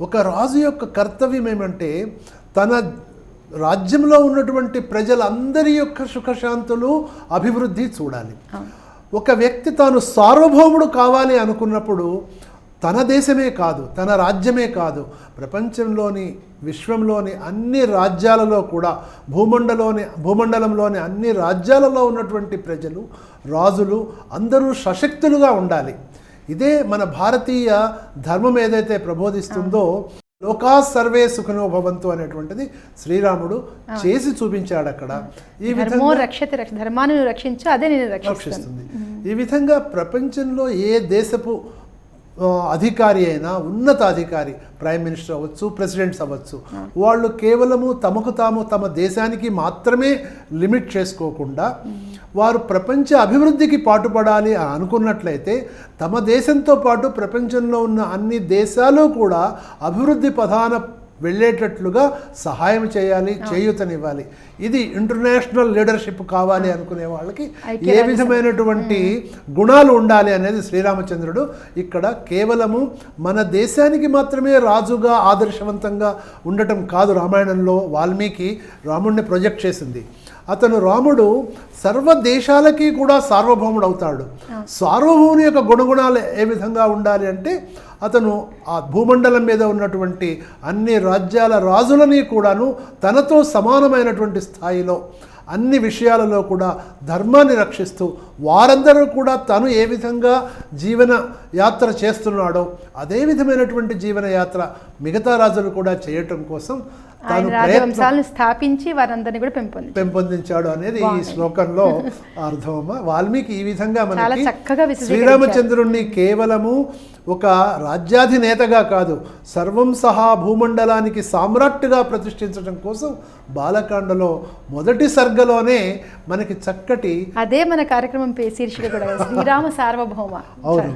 ఒక రాజు యొక్క కర్తవ్యం ఏమంటే తన రాజ్యంలో ఉన్నటువంటి ప్రజలందరి యొక్క సుఖశాంతులు అభివృద్ధి చూడాలి. ఒక వ్యక్తి తాను సార్వభౌముడు కావాలి అనుకున్నప్పుడు తన దేశమే కాదు, తన రాజ్యమే కాదు, ప్రపంచంలోని విశ్వంలోని అన్ని రాజ్యాలలో కూడా భూమండలంలోని అన్ని రాజ్యాలలో ఉన్నటువంటి ప్రజలు, రాజులు అందరూ సశక్తులుగా ఉండాలి. ఇదే మన భారతీయ ధర్మం ఏదైతే ప్రబోధిస్తుందో, లోకా సర్వే సుఖినో భవంతు అనేటువంటిది శ్రీరాముడు చేసి చూపించాడు అక్కడ. ఈ విధంగా ధర్మాన్ని రక్షించు, అదే నేను రక్షిస్తుంది. ఈ విధంగా ప్రపంచంలో ఏ దేశపు అధికారి అయినా, ఉన్నత అధికారి, ప్రైమ్ మినిస్టర్ అవ్వచ్చు, ప్రెసిడెంట్స్ అవ్వచ్చు, వాళ్ళు కేవలము తమకు తాము తమ దేశానికి మాత్రమే లిమిట్ చేసుకోకుండా వారు ప్రపంచ అభివృద్ధికి పాటుపడాలి అనుకున్నట్లయితే తమ దేశంతో పాటు ప్రపంచంలో ఉన్న అన్ని దేశాలు కూడా అభివృద్ధి పథాన వెళ్ళేటట్లుగా సహాయం చేయాలి, చేయూతనివ్వాలి. ఇది ఇంటర్నేషనల్ లీడర్షిప్ కావాలి అనుకునే వాళ్ళకి ఏ విధమైనటువంటి గుణాలు ఉండాలి అనేది శ్రీరామచంద్రుడు ఇక్కడ కేవలము మన దేశానికి మాత్రమే రాజుగా ఆదర్శవంతంగా ఉండటం కాదు. రామాయణంలో వాల్మీకి రాముడిని ప్రొజెక్ట్ చేసింది. రాముడు సర్వ దేశాలకి కూడా సార్వభౌముడు అవుతాడు. సార్వభౌముని యొక్క గుణగుణాలు ఏ విధంగా ఉండాలి అంటే అతను ఆ భూమండలం మీద ఉన్నటువంటి అన్ని రాజ్యాల రాజులని కూడాను తనతో సమానమైనటువంటి స్థాయిలో అన్ని విషయాలలో కూడా ధర్మాన్ని రక్షిస్తూ వారందరూ కూడా తను ఏ విధంగా జీవన యాత్ర చేస్తున్నాడో అదే విధమైనటువంటి జీవన యాత్ర మిగతా రాజులు కూడా చేయటం కోసం రాజవంశాలను స్థాపించి వారందరినీ కూడా పెంపొందించాడు అనేది ఈ శ్లోకంలో అర్థమమ్మా. వాల్మీకి ఈ విధంగా మనకి శ్రీరామచంద్రుణ్ణి కేవలము ఒక రాజ్యాధినేతగా కాదు, సర్వం సహా భూమండలానికి సామ్రాట్టుగా ప్రతిష్ఠించడం కోసం బాలకాండలో మొదటి సర్గలోనే మనకి చక్కటి అదే మన కార్యక్రమం శీర్షిక కూడా శ్రీరామ సార్వభౌమ. అవును.